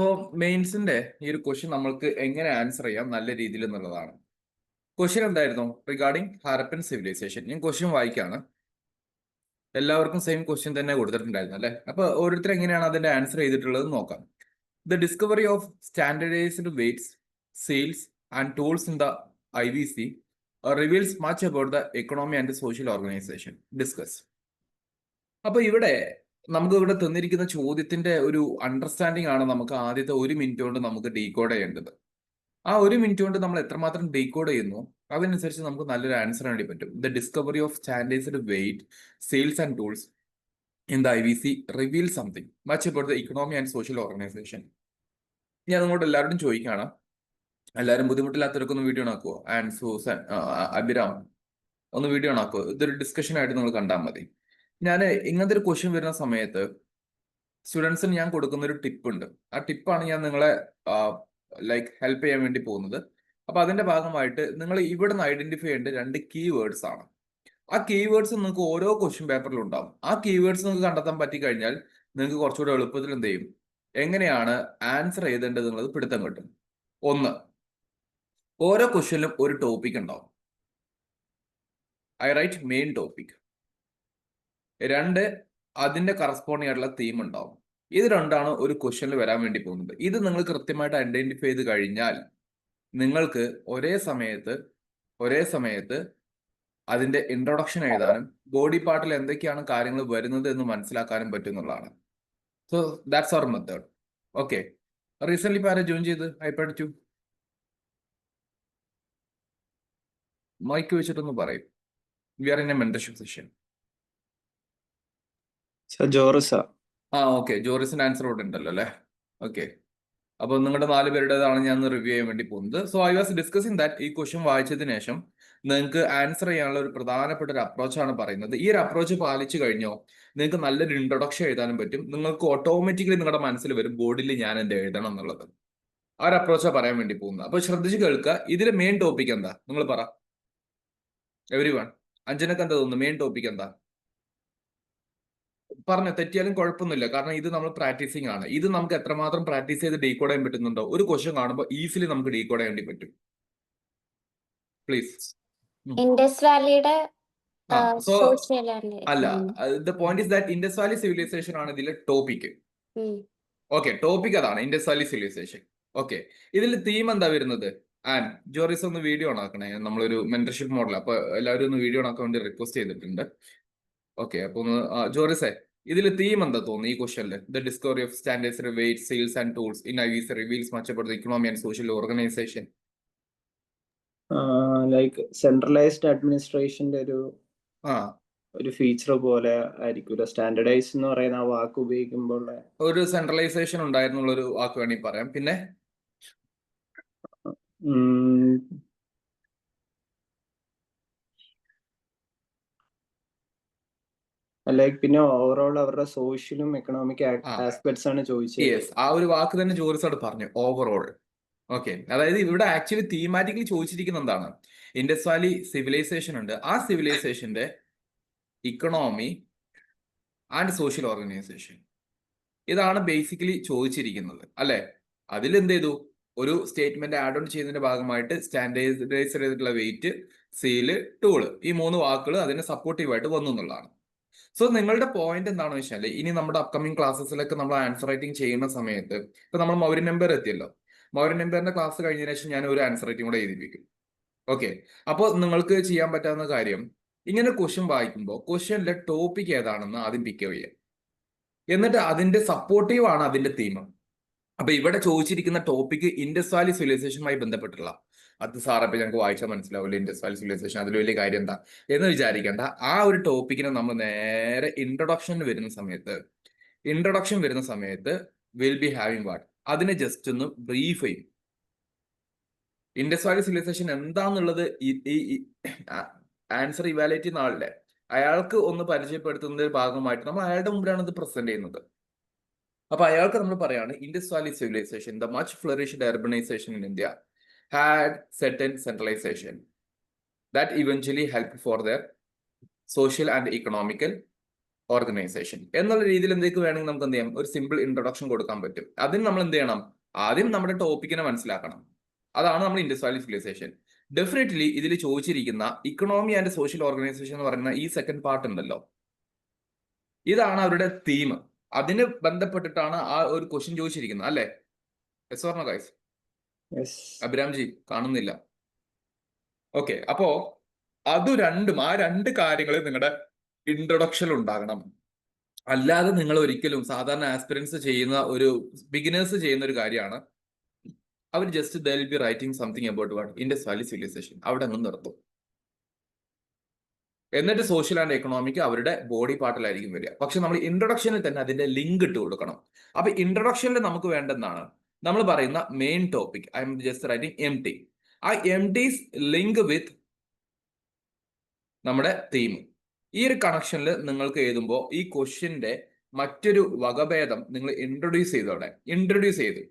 അപ്പോൾ മെയിൻസിന്റെ ഈ ഒരു ക്വസ്റ്റ്യൻ നമ്മൾക്ക് എങ്ങനെ ആൻസർ ചെയ്യാം നല്ല രീതിയിൽ എന്നുള്ളതാണ്. ക്വസ്റ്റ്യൻ എന്തായിരുന്നു? Regarding Harappan civilisation. ഞാൻ ക്വസ്റ്റ്യൻ വായിക്കാണ്. എല്ലാവർക്കും സെയിം ക്വസ്റ്റ്യൻ തന്നെ കൊടുത്തിട്ടുണ്ടായിരുന്നു അല്ലെ? അപ്പൊ ഓരോരുത്തർ എങ്ങനെയാണ് അതിന്റെ ആൻസർ ചെയ്തിട്ടുള്ളത് നോക്കാം. The discovery of standardised weights, scales and tools in the IVC reveals much about the economy and social organisation. Discuss. അപ്പൊ നമുക്ക് ഇവിടെ തന്നിരിക്കുന്ന ചോദ്യത്തിന്റെ ഒരു അണ്ടർസ്റ്റാൻഡിംഗ് ആണ് നമുക്ക് ആദ്യത്തെ 1 മിനിറ്റ് കൊണ്ട് നമുക്ക് ഡീകോഡ് ചെയ്യേണ്ടത്. ആ 1 മിനിറ്റ് കൊണ്ട് നമ്മൾ എത്രമാത്രം ഡീകോഡ് ചെയ്യുന്നു അതനുസരിച്ച് നമുക്ക് നല്ലൊരു ആൻസർ വേണ്ടി പറ്റും. The discovery of standardised weight, seals and tools in the IVC reveal something much about the economy and social organisation. ഞാൻ നിങ്ങളോട് എല്ലാവരോടും ചോദിക്കുകയാണ്, എല്ലാവരും ബുദ്ധിമുട്ടില്ലാത്തവർക്കൊന്ന് വീഡിയോ ആക്കുമോ? ആൻഡ് സൂസൻ, അഭിരാം ഒന്ന് വീഡിയോ ആക്കുമോ? ഇതൊരു ഡിസ്കഷൻ ആയിട്ട് നിങ്ങൾ കണ്ടാൽ മതി. ഞാൻ ഇങ്ങനത്തെ ഒരു ക്വസ്റ്റ്യൻ വരുന്ന സമയത്ത് സ്റ്റുഡൻസിന് ഞാൻ കൊടുക്കുന്ന ഒരു ടിപ്പ് ഉണ്ട്. ആ ടിപ്പാണ് ഞാൻ നിങ്ങളെ ഹെൽപ്പ് ചെയ്യാൻ വേണ്ടി പോകുന്നത്. അപ്പൊ അതിന്റെ ഭാഗമായിട്ട് നിങ്ങൾ ഇവിടെ നിന്ന് ഐഡന്റിഫൈ ചെയ്യേണ്ട 2 കീവേഡ്സ് ആണ്. ആ കീവേഡ്സ് നിങ്ങൾക്ക് ഓരോ ക്വസ്റ്റ്യൻ പേപ്പറിലും ഉണ്ടാവും. ആ കീവേഡ്സ് നിങ്ങൾക്ക് കണ്ടെത്താൻ പറ്റി കഴിഞ്ഞാൽ നിങ്ങൾക്ക് കുറച്ചുകൂടെ എളുപ്പത്തിൽ എന്ത് ചെയ്യും, എങ്ങനെയാണ് ആൻസർ ചെയ്തേണ്ടത് എന്നുള്ളത് പിടുത്തം കിട്ടും. 1, ഓരോ ക്വസ്റ്റ്യനിലും ഒരു ടോപ്പിക് ഉണ്ടാവും. I right main topic. 2, അതിന്റെ കറസ്പോണ്ടിങ് ആയിട്ടുള്ള തീം ഉണ്ടാവും. ഇത് രണ്ടാണ് ഒരു ക്വസ്റ്റ്യനിൽ വരാൻ വേണ്ടി പോകുന്നത്. ഇത് നിങ്ങൾ കൃത്യമായിട്ട് ഐഡന്റിഫൈ ചെയ്ത് കഴിഞ്ഞാൽ നിങ്ങൾക്ക് ഒരേ സമയത്ത് അതിന്റെ ഇൻട്രൊഡക്ഷൻ എഴുതാനും ബോഡി പാർട്ടിൽ എന്തൊക്കെയാണ് കാര്യങ്ങൾ വരുന്നത് എന്ന് മനസ്സിലാക്കാനും പറ്റുന്നതാണ്. So that's our method. Okay, recent ആരെ ജോയിൻ ചെയ്ത് പഠിച്ചു? മൈക്ക് വെച്ചിട്ടൊന്ന് പറയും. We are in a mentorship session. Okay, ജോറിസിന്റെ ആൻസർ ഇവിടെ ഉണ്ടല്ലോ അല്ലെ? ഓക്കെ, അപ്പൊ നിങ്ങളുടെ 4 പേരുടേതാണ് ഞാൻ റിവ്യൂ ചെയ്യാൻ വേണ്ടി പോകുന്നത്. So I was discussing that ഈ ക്വസ്റ്റ്യൻ വായിച്ചതിന് ശേഷം നിങ്ങൾക്ക് ആൻസർ ചെയ്യാനുള്ള ഒരു പ്രധാനപ്പെട്ട ഒരു അപ്രോച്ചാണ് പറയുന്നത്. ഈ ഒരു അപ്രോച്ച് പാലിച്ചു കഴിഞ്ഞോ നിങ്ങൾക്ക് നല്ലൊരു ഇൻട്രൊഡക്ഷൻ എഴുതാനും പറ്റും. നിങ്ങൾക്ക് ഓട്ടോമാറ്റിക്കലി നിങ്ങളുടെ മനസ്സിൽ വരും ബോർഡിൽ ഞാൻ എന്ത് എഴുതണം എന്നുള്ളത്. ആ ഒരു അപ്രോച്ചാണ് പറയാൻ വേണ്ടി പോകുന്നത്. അപ്പൊ ശ്രദ്ധിച്ച് കേൾക്കുക. ഇതിലെ മെയിൻ ടോപ്പിക് എന്താ നിങ്ങൾ പറ. എവരി വൺ, അഞ്ജനക്ക് എന്താ തോന്നുന്നു മെയിൻ ടോപ്പിക് എന്താ? പറഞ്ഞു തെറ്റിയാലും കുഴപ്പമൊന്നുമില്ല, കാരണം ഇത് നമ്മൾ പ്രാക്ടീസിങ് ആണ്. ഇത് നമുക്ക് എത്രമാത്രം പ്രാക്ടീസ് ചെയ്ത് ഡീകോഡ് ചെയ്യാൻ പറ്റുന്നുണ്ടോ, ഒരു ക്വസ്റ്റ്യൻ കാണുമ്പോൾ ഈസിലി നമുക്ക് ഡീകോഡ് ചെയ്യാൻ വേണ്ടി പറ്റും. പ്ലീസ്. ഇൻഡസ് വാലിയുടെ സോ സോഷ്യൽ അല്ല, the point is that Indus valley civilisation ആണ് ഇതിലെ ടോപ്പിക്. ഓക്കെ, ടോപ്പിക് അതാണ് ഇൻഡസ് വാലി സിവിലൈസേഷൻ. ഓക്കെ, ഇതിൽ തീം എന്താ വരുന്നത്? ആൻഡ് ജോറിസ് ഒന്ന് വീഡിയോ ഓൺ ആക്കണേ. നമ്മളൊരു മെന്റർഷിപ്പ് മോഡൽ, അപ്പൊ എല്ലാവരും ഒന്ന് വീഡിയോ ഓൺ ആക്കാൻ വേണ്ടി റിക്വസ്റ്റ് ചെയ്തിട്ടുണ്ട്. ഓക്കെ, അപ്പൊ ഒന്ന് ജോറിസേ, ഇതിൽ തീം എന്താ തോന്നുന്നു ഈ ക്വസ്റ്റ്യനിൽ? The discovery of standards, weight, seals and tools in IVC reveals much about the economy and social organisation. Like centralised അഡ്മിനിസ്ട്രേഷന്റെ ഒരു ഫീച്ചർ പോലെ ആയിരിക്കും സ്റ്റാൻഡർഡൈസ് എന്ന് പറയുന്ന ആ വാക്ക് ഉപയോഗിക്കുമ്പോൾ. ഒരു സെൻട്രലൈസേഷൻ ഉണ്ടായിരുന്നുള്ള ഒരു വാക്ക് വേണമെങ്കിൽ പറയാം. പിന്നെ പിന്നെ ഓവറോൾ അവരുടെ സോഷ്യലും എക്കണോമിക് ആസ്പെക്ട്സ് ആണ് ചോദിച്ചത്. ആ ഒരു വാക്ക് തന്നെ ജോറിസോട് പറഞ്ഞു, ഓവറോൾ. ഓക്കെ, അതായത് ഇവിടെ ആക്ച്വലി തീമാറ്റിക്കലി ചോദിച്ചിരിക്കുന്ന എന്താണ്? ഇൻഡസ് വാലി സിവിലൈസേഷൻ ഉണ്ട്, ആ സിവിലൈസേഷന്റെ ഇക്കണോമി ആൻഡ് സോഷ്യൽ ഓർഗനൈസേഷൻ, ഇതാണ് ബേസിക്കലി ചോദിച്ചിരിക്കുന്നത് അല്ലെ? അതിൽ എന്ത് ചെയ്തു, ഒരു സ്റ്റേറ്റ്മെന്റ് ആഡ് ഓൺ ചെയ്യുന്നതിന്റെ ഭാഗമായിട്ട് സ്റ്റാൻഡേർഡൈസ് ചെയ്തിട്ടുള്ള വെയിറ്റ്, സീല്, ടൂള്, ഈ 3 വാക്കുകൾ അതിന് സപ്പോർട്ടീവായിട്ട് വന്നു എന്നുള്ളതാണ്. സോ നിങ്ങളുടെ പോയിന്റ് എന്താണെന്ന് വെച്ചാൽ, ഇനി നമ്മുടെ അപ്കമിങ് ക്ലാസ്സസിലൊക്കെ നമ്മൾ ആൻസർ റൈറ്റിംഗ് ചെയ്യുന്ന സമയത്ത് ഇപ്പൊ നമ്മൾ മൗര്യൻ നമ്പർ എത്തിയല്ലോ, മൗര്യൻ നമ്പറിന്റെ ക്ലാസ് കഴിഞ്ഞതിന് ശേഷം ഞാൻ ഒരു ആൻസർ റൈറ്റിംഗ് കൂടെ എഴുതിപ്പിക്കും. ഓക്കെ, അപ്പോൾ നിങ്ങൾക്ക് ചെയ്യാൻ പറ്റാവുന്ന കാര്യം, ഇങ്ങനെ ക്വസ്റ്റ്യൻ വായിക്കുമ്പോൾ ക്വസ്റ്റ്യനിലെ ടോപ്പിക് ഏതാണെന്ന് ആദ്യം പിക്ക് ചെയ്യുക, എന്നിട്ട് അതിന്റെ സപ്പോർട്ടീവ് ആണ് അതിന്റെ തീം. അപ്പൊ ഇവിടെ ചോദിച്ചിരിക്കുന്ന ടോപ്പിക് ഇൻഡസ് വാലി സിവിലൈസേഷനുമായി ബന്ധപ്പെട്ടുള്ള, അത് സാറപ്പോ ഞങ്ങൾക്ക് വായിച്ചാൽ മനസ്സിലാവില്ല ഇൻഡസ് വാലി സിവിലൈസേഷൻ, അതിൽ വലിയ കാര്യം എന്താ എന്ന് വിചാരിക്കേണ്ട. ആ ഒരു ടോപ്പിക്കിനെ നമ്മൾ നേരെ ഇൻട്രൊഡക്ഷൻ വരുന്ന സമയത്ത് വിൽ ബി ഹാവിങ് വാട്ട്, അതിനെ ജസ്റ്റ് ഒന്ന് ബ്രീഫ് ചെയ്യും. ഇൻഡസ് വാലി സിവിലൈസേഷൻ എന്താന്നുള്ളത് ആൻസർ ഇവാലുവേറ്റ് ചെയ്യുന്ന ആളില്ലേ, അയാൾക്ക് ഒന്ന് പരിചയപ്പെടുത്തുന്നതിന്റെ ഭാഗമായിട്ട് നമ്മൾ അയാളുടെ മുമ്പിലാണ് ഇത് പ്രസന്റ് ചെയ്യുന്നത്. അപ്പൊ അയാൾക്ക് നമ്മൾ പറയാണ്, Indus valley civilisation, the much flourished urbanisation in India had certain centralization that eventually helped for their social and economical organisation എന്നുള്ള രീതിയിൽ എന്തൊക്കെ വേണമെങ്കിൽ നമുക്ക് എന്ത് ചെയ്യാം, ഒരു സിമ്പിൾ ഇൻട്രൊഡക്ഷൻ കൊടുക്കാൻ പറ്റും. അതിന് നമ്മൾ എന്ത് ചെയ്യണം, ആദ്യം നമ്മുടെ ടോപ്പിക്കിനെ മനസ്സിലാക്കണം. അതാണ് നമ്മൾ ഇൻഡസ് വാലി സിവിലൈസേഷൻ. ഡെഫിനറ്റ്ലി ഇതിൽ ചോദിച്ചിരിക്കുന്ന ഇക്കണോമി ആൻഡ് സോഷ്യൽ ഓർഗനൈസേഷൻ എന്ന് പറയുന്ന ഈ സെക്കൻഡ് പാർട്ട് ഉണ്ടല്ലോ, ഇതാണ് അവരുടെ തീം. അതിന് ബന്ധപ്പെട്ടിട്ടാണ് ആ ഒരു ക്വസ്റ്റ്യൻ ചോദിച്ചിരിക്കുന്നത് അല്ലേ? Yes or no guys? അഭിരാംജി കാണുന്നില്ല. ഓക്കെ, അപ്പോ അത് രണ്ടും, ആ രണ്ട് കാര്യങ്ങൾ നിങ്ങളുടെ ഇൻട്രൊഡക്ഷൻ ഉണ്ടാകണം. അല്ലാതെ നിങ്ങൾ ഒരിക്കലും സാധാരണ ആസ്പിറൻസ് ചെയ്യുന്ന ഒരു ബിഗിനേഴ്സ് ചെയ്യുന്ന ഒരു കാര്യമാണ്, അവർ just they will be writing something about what Indus valley civilisation, അവിടെ അങ്ങ് നിർത്തും. എന്നിട്ട് സോഷ്യൽ ആൻഡ് എക്കണോമിക്ക് അവരുടെ ബോഡി പാർട്ടിലായിരിക്കും വരിക. പക്ഷെ നമ്മൾ ഇൻട്രൊഡക്ഷനിൽ തന്നെ അതിന്റെ ലിങ്ക് ഇട്ട് കൊടുക്കണം. അപ്പൊ ഇൻട്രൊഡക്ഷനിൽ നമുക്ക് വേണ്ടെന്നാണ് നമ്മൾ പറയുന്ന main topic. I am just writing M T. ആ എം ടീസ് ലിങ്ക് വിത്ത് നമ്മുടെ തീം. ഈ ഒരു കണക്ഷനിൽ നിങ്ങൾക്ക് എഴുതുമ്പോൾ ഈ ക്വസ്റ്റ്യന്റെ മറ്റൊരു വകഭേദം നിങ്ങൾ ഇൻട്രൊഡ്യൂസ് ചെയ്തു.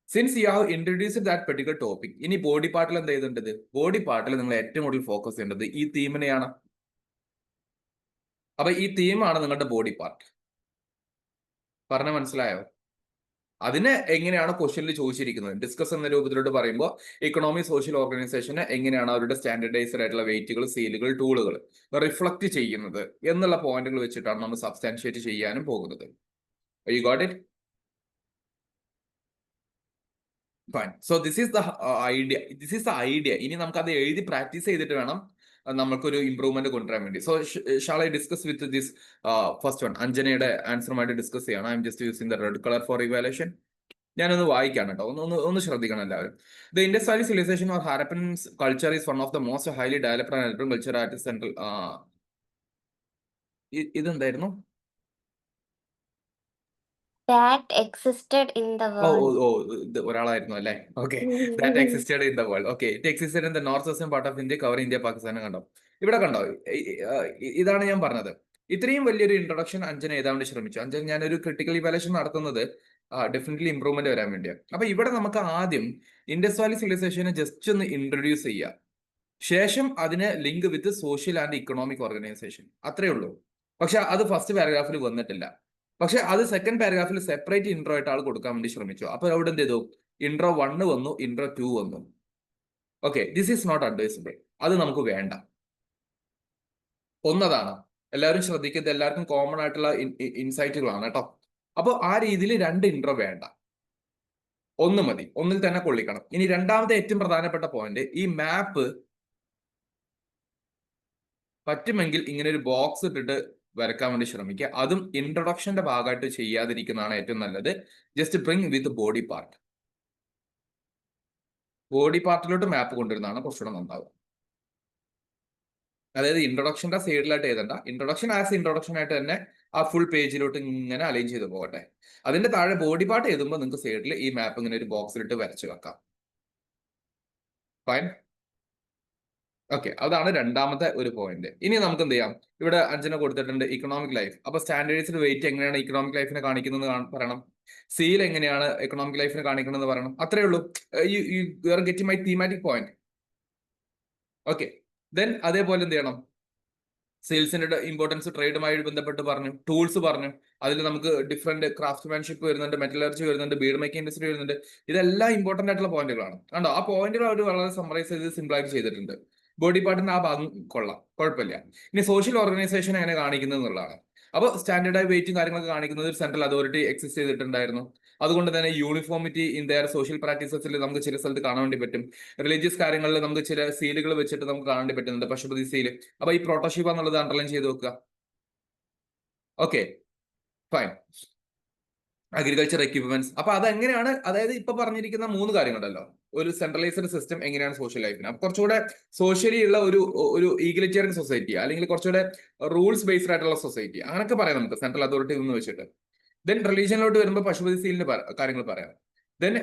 Since you have introduced that particular topic, ഇനി ബോഡി പാർട്ടിൽ എന്ത് ചെയ്തിട്ടുണ്ട്, ബോഡി പാർട്ടിൽ നിങ്ങൾ ഏറ്റവും കൂടുതൽ ഫോക്കസ് ചെയ്യേണ്ടത് ഈ തീമിനെയാണ്. അപ്പൊ ഈ തീമാണ് നിങ്ങളുടെ ബോഡി പാർട്ട്. പറഞ്ഞ മനസ്സിലായോ? അതിന് എങ്ങനെയാണ് ക്വസ്റ്റ്യനിൽ ചോദിച്ചിരിക്കുന്നത്, ഡിസ്കസ് എന്ന രൂപത്തിലോട്ട് പറയുമ്പോൾ ഇക്കണോമി സോഷ്യൽ ഓർഗനൈസേഷന് എങ്ങനെയാണ് അവരുടെ സ്റ്റാൻഡർഡൈസ്ഡ് ആയിട്ടുള്ള വെയിറ്റുകൾ, സീലുകൾ, ടൂളുകൾ റിഫ്ലക്ട് ചെയ്യുന്നത് എന്നുള്ള പോയിന്റുകൾ വെച്ചിട്ടാണ് നമ്മൾ സബ്സ്റ്റാൻഷിയേറ്റ് ചെയ്യാനും പോകുന്നത്. U got it? Fine. So this is the idea. ഇനി നമുക്ക് അത് എഴുതി പ്രാക്ടീസ് ചെയ്തിട്ട് വേണം നമുക്കൊരു ഇംപ്രൂവ്മെന്റ് കൊണ്ടുവരാൻ വേണ്ടി. So shall I discuss with this first one? അഞ്ജനയുടെ ആൻസറുമായിട്ട് ഡിസ്കസ് ചെയ്യണം. I am just using the red colour for evaluation. ഞാനൊന്ന് വായിക്കാണ് കേട്ടോ, ഒന്ന് ശ്രദ്ധിക്കണം എല്ലാവരും. The Indus valley civilization or Harappan culture is one of the most highly developed and electric culture at central. ഇതെന്തായിരുന്നു? that existed in the world. ഇത് ഒരാളായിരുന്നു അല്ലേ? Okay, that existed in the world. Okay, it existed in the north western part of India, cover India, Pakistan. കണ്ടോ, ഇവിടെ കണ്ടോ? ഇതാണ് ഞാൻ പറഞ്ഞത്. ഇത്രയും വലിയൊരു ഇൻട്രൊഡക്ഷൻ അഞ്ജന എഴുതാൻ വേണ്ടി ശ്രമിച്ചു. അഞ്ജന, ഞാനൊരു ക്രിട്ടിക്കൽ ഇവാലുവേഷൻ നടത്തുന്നത് ഡെഫിനറ്റ്ലി ഇംപ്രൂവ്മെന്റ് വരാൻ വേണ്ടിയാണ്. അപ്പൊ ഇവിടെ നമുക്ക് ആദ്യം ഇൻഡസ് വാലി സിവിലൈസേഷനെ ജസ്റ്റ് ഒന്ന് ഇൻട്രൊഡ്യൂസ് ചെയ്യുക, ശേഷം അതിനെ link with social and economic organisation. അത്രേ ഉള്ളൂ. പക്ഷെ അത് ഫസ്റ്റ് പാരഗ്രാഫിൽ വന്നിട്ടില്ല. പക്ഷെ അത് സെക്കൻഡ് പാരഗ്രാഫിൽ സെപ്പറേറ്റ് ഇൻട്രോ ആയിട്ട് ആൾ കൊടുക്കാൻ വേണ്ടി ശ്രമിച്ചു. അപ്പൊ അവിടെ എന്ത് ചെയ്തു, ഇൻട്രോ 1 വന്നു, ഇൻട്രോ 2 വന്നു. Okay, this is not advisable. അത് നമുക്ക് വേണ്ട. ഒന്നതാണ്, എല്ലാവരും ശ്രദ്ധിക്കുന്നത്, എല്ലാവർക്കും കോമൺ ആയിട്ടുള്ള ഇൻസൈറ്റുകളാണ് കേട്ടോ. അപ്പൊ ആ രീതിയിൽ 2 ഇൻട്രോ വേണ്ട, 1 മതി, 1ൽ തന്നെ കൊള്ളിക്കണം. ഇനി രണ്ടാമത്തെ ഏറ്റവും പ്രധാനപ്പെട്ട പോയിന്റ്, ഈ മാപ്പ് പറ്റുമെങ്കിൽ ഇങ്ങനെ ഒരു ബോക്സ് ഇട്ടിട്ട് വരക്കാൻ വേണ്ടി ശ്രമിക്കുക. അതും ഇൻട്രൊഡക്ഷന്റെ ഭാഗമായിട്ട് ചെയ്യാതിരിക്കുന്നതാണ് ഏറ്റവും നല്ലത്. Just bring with body part. Body പാർട്ടിലോട്ട് മാപ്പ് കൊണ്ടുവരുന്നതാണ് കുറച്ചുകൂടെ നന്നാവുക. അതായത് ഇൻട്രൊഡക്ഷന്റെ സൈഡിലായിട്ട് എഴുതണ്ട, ഇൻട്രൊഡക്ഷൻ ആസ് ഇൻട്രൊഡക്ഷൻ ആയിട്ട് തന്നെ ആ ഫുൾ പേജിലോട്ട് ഇങ്ങനെ അലൈൻ ചെയ്ത് പോകട്ടെ. അതിന്റെ താഴെ ബോഡി പാർട്ട് എഴുതുമ്പോൾ നിങ്ങൾക്ക് സൈഡിൽ ഈ മാപ്പ് ഇങ്ങനെ ഒരു ബോക്സിലിട്ട് വരച്ചു വെക്കാം. ഫൈൻ. ഓക്കെ, അതാണ് രണ്ടാമത്തെ ഒരു പോയിന്റ്. ഇനി നമുക്ക് എന്ത് ചെയ്യാം, ഇവിടെ അഞ്ജന കൊടുത്തിട്ടുണ്ട് ഇക്കണോമിക് ലൈഫ്. അപ്പൊ സ്റ്റാൻഡേർഡൈസ്ഡ് വെയിറ്റ് എങ്ങനെയാണ് ഇക്കണോമിക് ലൈഫിനെ കാണിക്കുന്നത് പറയണം, സീൽ എങ്ങനെയാണ് എക്കണോമിക് ലൈഫിനെ കാണിക്കുന്നത് പറയണം. അത്രേ ഉള്ളൂ. You are getting my thematic point. Okay, then അതേപോലെ എന്ത് ചെയ്യണം, സെയിൽസിന്റെ ഇമ്പോർട്ടൻസ് ട്രേഡുമായി ബന്ധപ്പെട്ട് പറഞ്ഞു, ടൂൾസ് പറഞ്ഞു. അതിൽ നമുക്ക് ഡിഫറെന്റ് ക്രാഫ്റ്റ്മാൻഷിപ്പ് വരുന്നുണ്ട്, മെറ്റലർജി വരുന്നുണ്ട്, ബീഡ് മേക്കിംഗ് ഇൻഡസ്ട്രി വരുന്നുണ്ട്. ഇതെല്ലാം ഇമ്പോർട്ടന്റ് ആയിട്ടുള്ള പോയിന്റുകളാണ്. കണ്ടോ, ആ പോയിന്റുകൾ അവർ വളരെ സമ്മറൈസ് ചെയ്ത് സിമ്പിൾ ആയിട്ട് ചെയ്തിട്ടുണ്ട്. ബോഡി പാർട്ടിന്റെ ആ ഭാഗം കൊള്ളാം, കുഴപ്പമില്ല. ഇനി സോഷ്യൽ ഓർഗനൈസേഷൻ എങ്ങനെ കാണിക്കുന്നത് എന്നുള്ളതാണ്. അപ്പോൾ സ്റ്റാൻഡേർഡായി വെയിറ്റും കാര്യങ്ങളൊക്കെ കാണിക്കുന്നത് ഒരു സെൻട്രൽ അതോറിറ്റി എക്സിസ്റ്റ് ചെയ്തിട്ടുണ്ടായിരുന്നു. അതുകൊണ്ട് തന്നെ യൂണിഫോമിറ്റി ഇൻ ദയർ സോഷ്യൽ പ്രാക്ടീസസിൽ നമുക്ക് ചില സ്ഥലത്ത് കാണാൻ വേണ്ടി പറ്റും. റിലീജിയസ് കാര്യങ്ങളിൽ നമുക്ക് ചില സീലുകൾ വെച്ചിട്ട് നമുക്ക് കാണാൻ വേണ്ടി പറ്റുന്നുണ്ട്, പശുപതി സീല്. അപ്പൊ ഈ പ്രോട്ടോഷിപ്പ എന്നുള്ളത് അണ്ടർലൈൻ ചെയ്ത് വെക്കുക. Okay, fine. Agriculture equipments. അപ്പൊ അതെങ്ങനെയാണ്, അതായത് ഇപ്പൊ പറഞ്ഞിരിക്കുന്ന 3 കാര്യങ്ങളുണ്ടല്ലോ, ഒരു സെൻട്രലൈസ്ഡ് സിസ്റ്റം എങ്ങനെയാണ് സോഷ്യൽ ലൈഫിന്, അപ്പൊ കുറച്ചുകൂടെ സോഷ്യലി ഉള്ള ഒരു ഈഗലിറ്റേറിയൻ സൊസൈറ്റി, അല്ലെങ്കിൽ കുറച്ചുകൂടെ റൂൾസ് ബേസ്ഡ് ആയിട്ടുള്ള സൊസൈറ്റി, അങ്ങനെയൊക്കെ പറയാം നമുക്ക് സെൻട്രൽ അതോറിറ്റി എന്ന് വെച്ചിട്ട്. ദെൻ റിലീജിയനിലോട്ട് വരുമ്പോൾ പശുപതി സീലിന്റെ കാര്യങ്ങൾ പറയാം. ദെൻ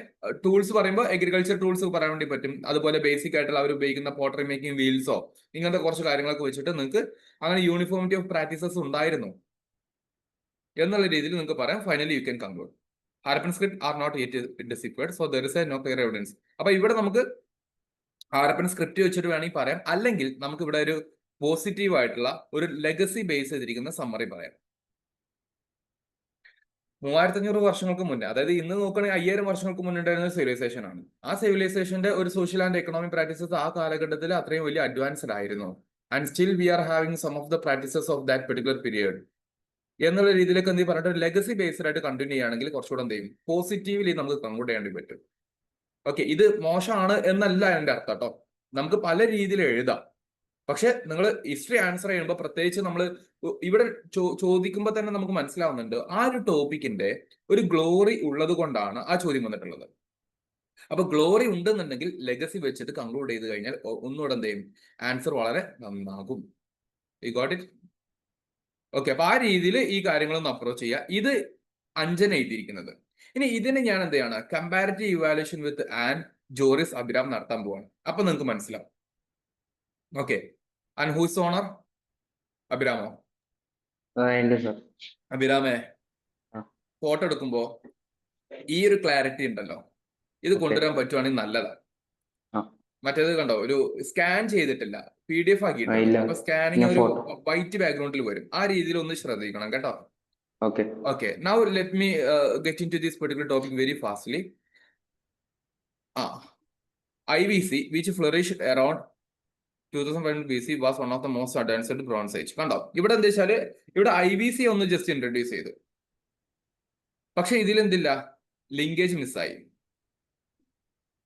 ടൂൾസ് പറയുമ്പോൾ അഗ്രികൾച്ചർ ടൂൾസ് പറയാൻ വേണ്ടി പറ്റും. അതുപോലെ ബേസിക് ആയിട്ടുള്ള അവർ ഉപയോഗിക്കുന്ന പോട്ടറി മേക്കിംഗ് വീൽസോ ഇങ്ങനത്തെ കുറച്ച് കാര്യങ്ങളൊക്കെ വെച്ചിട്ട് നിങ്ങൾക്ക് അങ്ങനെ യൂണിഫോമിറ്റി ഓഫ് പ്രാക്ടീസസ് ഉണ്ടായിരുന്നു എന്നുള്ള രീതിയിൽ നിങ്ങൾക്ക് പറയാം. Finally you can conclude Harappan script are not yet deciphered, so there is a no clear evidence. അപ്പൊ ഇവിടെ നമുക്ക് ഹാരപ്പൻ സ്ക്രിപ്റ്റ് വെച്ചിട്ട് വേണമെങ്കിൽ പറയാം, അല്ലെങ്കിൽ നമുക്ക് ഇവിടെ ഒരു പോസിറ്റീവ് ആയിട്ടുള്ള ഒരു ലെഗസി ബേസ് ചെയ്തിരിക്കുന്ന സമ്മറി പറയാം. 3500 വർഷങ്ങൾക്ക് മുന്നേ, അതായത് ഇന്ന് നോക്കുകയാണെങ്കിൽ 5000 വർഷങ്ങൾക്ക് മുന്നേ ഉണ്ടായിരുന്ന സിവിലൈസേഷൻ ആണ്. ആ സിവിലൈസേഷന്റെ ഒരു സോഷ്യൽ ആൻഡ് എക്കണോമിക് പ്രാക്ടീസസ് ആ കാലഘട്ടത്തിൽ അത്രയും വലിയ അഡ്വാൻസ്ഡ് ആയിരുന്നു. And still we are having some of the practices of that particular period എന്നുള്ള രീതിയിലേക്ക് എന്ത് പറഞ്ഞിട്ട് ലെഗസി ബേസ്ഡ് ആയിട്ട് കണ്ടിന്യൂ ചെയ്യുകയാണെങ്കിൽ കുറച്ചുകൂടെ എന്ത് ചെയ്യും, പോസിറ്റീവ്ലി നമുക്ക് കൺക്ലൂഡ് ചെയ്യാൻ പറ്റും. ഓക്കെ, ഇത് മോശമാണ് എന്നല്ല എൻ്റെ അർത്ഥം കേട്ടോ. നമുക്ക് പല രീതിയിൽ എഴുതാം. പക്ഷെ നിങ്ങൾ ഹിസ്റ്ററി ആൻസർ ചെയ്യുമ്പോൾ പ്രത്യേകിച്ച് നമ്മൾ ഇവിടെ ചോദിക്കുമ്പോൾ തന്നെ നമുക്ക് മനസ്സിലാവുന്നുണ്ട് ആ ഒരു ടോപ്പിക്കിന്റെ ഒരു ഗ്ലോറി ഉള്ളത് കൊണ്ടാണ് ആ ചോദ്യം വന്നിട്ടുള്ളത്. അപ്പൊ ഗ്ലോറി ഉണ്ടെന്നുണ്ടെങ്കിൽ ലെഗസി വെച്ചിട്ട് കൺക്ലൂഡ് ചെയ്ത് കഴിഞ്ഞാൽ ഒന്നുകൂടെ എന്ത് ചെയ്യും, ആൻസർ വളരെ നന്നാകും. You got it? ഓക്കെ, അപ്പൊ ആ രീതിയിൽ ഈ കാര്യങ്ങളൊന്ന് അപ്രോച്ച് ചെയ്യുക. ഇത് 5 എഴുതിയിരിക്കുന്നത്. ഇനി ഇതിന് ഞാൻ എന്ത് ചെയ്യാണ്, comparative evaluation with and Joris Abhiram നടത്താൻ പോവാണ്. അപ്പൊ നിങ്ങൾക്ക് മനസ്സിലാവും. Okay, and whose honour? അഭിരാമോ? അഭിരാമേ, ഫോട്ടോ എടുക്കുമ്പോ ഈ ഒരു ക്ലാരിറ്റി ഉണ്ടല്ലോ, ഇത് കൊണ്ടുവരാൻ പറ്റുവാണെങ്കിൽ നല്ലതാണ്. മറ്റേത് കണ്ടോ, ഒരു സ്കാൻ ചെയ്തിട്ടില്ല, PDF ആക്കിയിട്ടില്ല. അപ്പൊ സ്കാനിങ് ഒരു വൈറ്റ് ബാക്ക്ഗ്രൗണ്ടിൽ വരും. ആ രീതിയിൽ ഒന്ന് ശ്രദ്ധിക്കണം കേട്ടോ. Okay, now let me get into this particular topic very fastly. IVC, which flourished around 2005 BC, was one of the most advanced Bronze Age. കണ്ടോ, ഇവിടെ എന്താ വെച്ചാല് ഇവിടെ IVC ഒന്ന് ജസ്റ്റ് ഇൻട്രൊഡ്യൂസ് ചെയ്തു. പക്ഷെ ഇതിലെന്തില്ല, ലിങ്കേജ് മിസ്സായി.